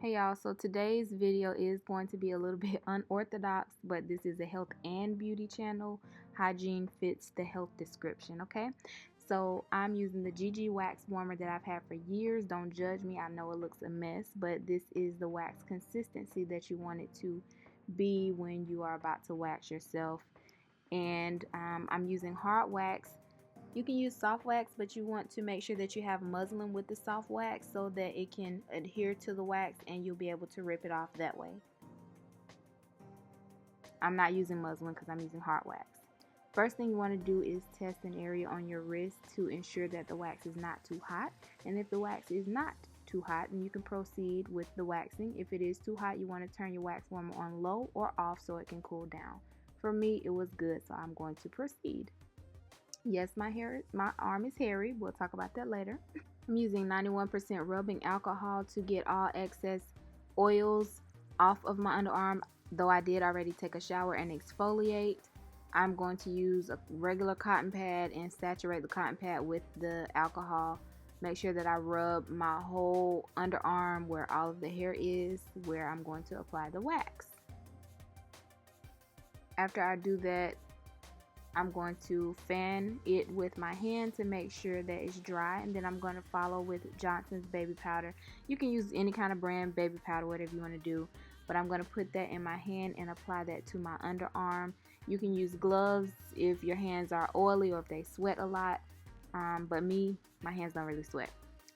Hey y'all, so today's video is going to be a little bit unorthodox, but this is a health and beauty channel. Hygiene fits the health description, okay? So I'm using the GG wax warmer that I've had for years. Don't judge me, I know it looks a mess, but this is the wax consistency that you want it to be when you are about to wax yourself. And I'm using hard wax. You can use soft wax, but you want to make sure that you have muslin with the soft wax so that it can adhere to the wax and you'll be able to rip it off that way. I'm not using muslin because I'm using hard wax. First thing you want to do is test an area on your wrist to ensure that the wax is not too hot. And if the wax is not too hot, then you can proceed with the waxing. If it is too hot, you want to turn your wax warmer on low or off so it can cool down. For me, it was good, so I'm going to proceed. Yes, my arm is hairy. We'll talk about that later. I'm using 91% rubbing alcohol to get all excess oils off of my underarm. Though I did already take a shower and exfoliate, I'm going to use a regular cotton pad and saturate the cotton pad with the alcohol. Make sure that I rub my whole underarm where all of the hair is, where I'm going to apply the wax. After I do that, I'm going to fan it with my hand to make sure that it's dry, and then I'm going to follow with Johnson's baby powder. You can use any kind of brand baby powder, whatever you want to do, but I'm going to put that in my hand and apply that to my underarm. You can use gloves if your hands are oily or if they sweat a lot, but my hands don't really sweat.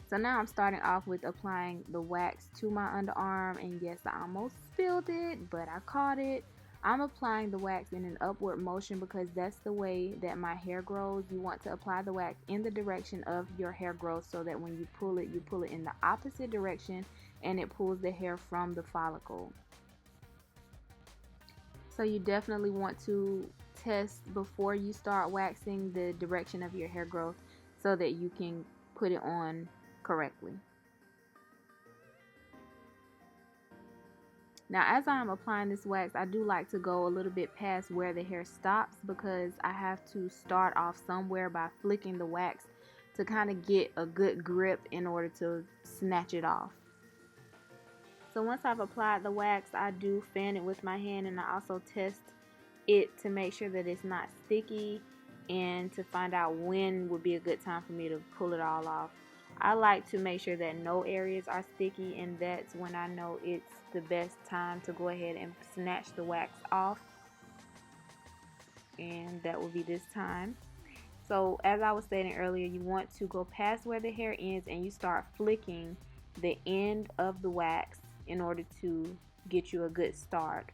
So now I'm starting off with applying the wax to my underarm, and yes, I almost spilled it, but I caught it. I'm applying the wax in an upward motion because that's the way that my hair grows. You want to apply the wax in the direction of your hair growth so that when you pull it in the opposite direction and it pulls the hair from the follicle. So you definitely want to test before you start waxing the direction of your hair growth so that you can put it on correctly. Now, as I'm applying this wax, I do like to go a little bit past where the hair stops because I have to start off somewhere by flicking the wax to kind of get a good grip in order to snatch it off. So once I've applied the wax, I do fan it with my hand, and I also test it to make sure that it's not sticky and to find out when would be a good time for me to pull it all off. I like to make sure that no areas are sticky, and that's when I know it's the best time to go ahead and snatch the wax off, and that will be this time. So as I was stating earlier, you want to go past where the hair ends and you start flicking the end of the wax in order to get you a good start.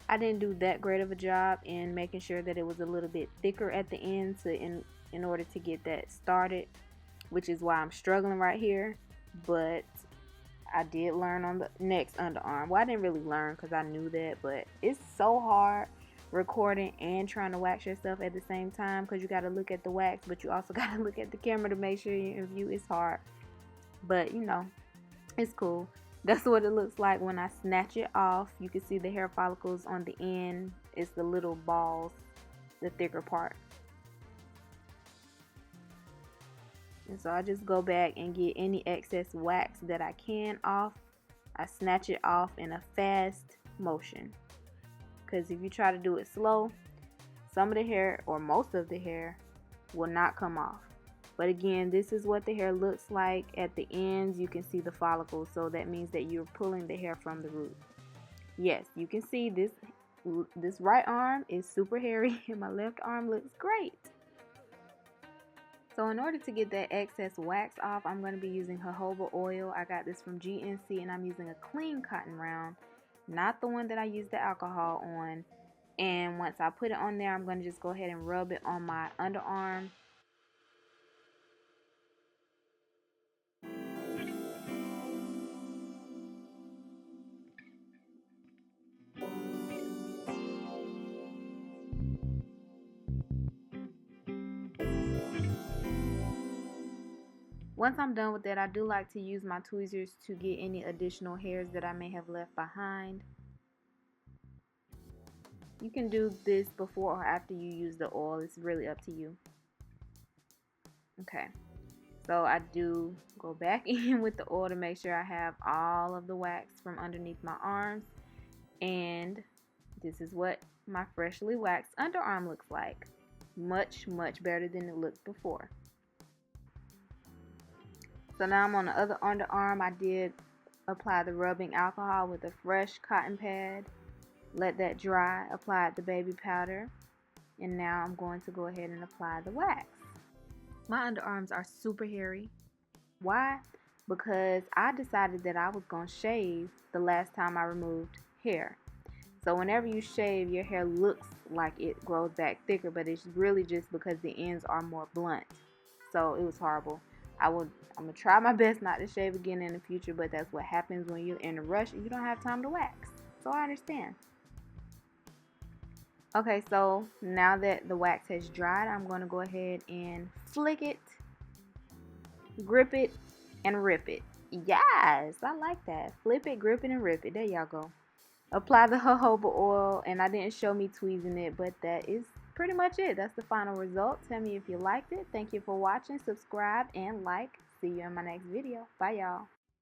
I didn't do that great of a job in making sure that it was a little bit thicker at the end in order to get that started, which is why I'm struggling right here. But I did learn on the next underarm. Well, I didn't really learn because I knew that, but it's so hard recording and trying to wax yourself at the same time because you got to look at the wax, but you also got to look at the camera to make sure you're in view. It's hard, but you know, it's cool. That's what it looks like when I snatch it off. You can see the hair follicles on the end. It's the little balls, the thicker part. And so I just go back and get any excess wax that I can off. I snatch it off in a fast motion. Because if you try to do it slow, some of the hair or most of the hair will not come off. But again, this is what the hair looks like at the ends. You can see the follicles, so that means that you're pulling the hair from the root. Yes, you can see this right arm is super hairy and my left arm looks great. So in order to get that excess wax off, I'm going to be using jojoba oil. I got this from GNC, and I'm using a clean cotton round, not the one that I used the alcohol on. And once I put it on there, I'm going to just go ahead and rub it on my underarm. Once I'm done with that, I do like to use my tweezers to get any additional hairs that I may have left behind. You can do this before or after you use the oil. It's really up to you. Okay, so I do go back in with the oil to make sure I have all of the wax from underneath my arms. And this is what my freshly waxed underarm looks like. Much, much better than it looked before. So now I'm on the other underarm. I did apply the rubbing alcohol with a fresh cotton pad. Let that dry. Applied the baby powder. And now I'm going to go ahead and apply the wax. My underarms are super hairy. Why? Because I decided that I was going to shave the last time I removed hair. So whenever you shave, your hair looks like it grows back thicker, but it's really just because the ends are more blunt. So it was horrible. I'm going to try my best not to shave again in the future, but that's what happens when you're in a rush and you don't have time to wax. So I understand. Okay, so now that the wax has dried, I'm going to go ahead and flick it, grip it, and rip it. Yes, I like that. Flip it, grip it, and rip it. There y'all go. Apply the jojoba oil, and I didn't show me tweezing it, but that is pretty much it. That's the final result. Tell me if you liked it. Thank you for watching. Subscribe and like. See you in my next video. Bye, y'all.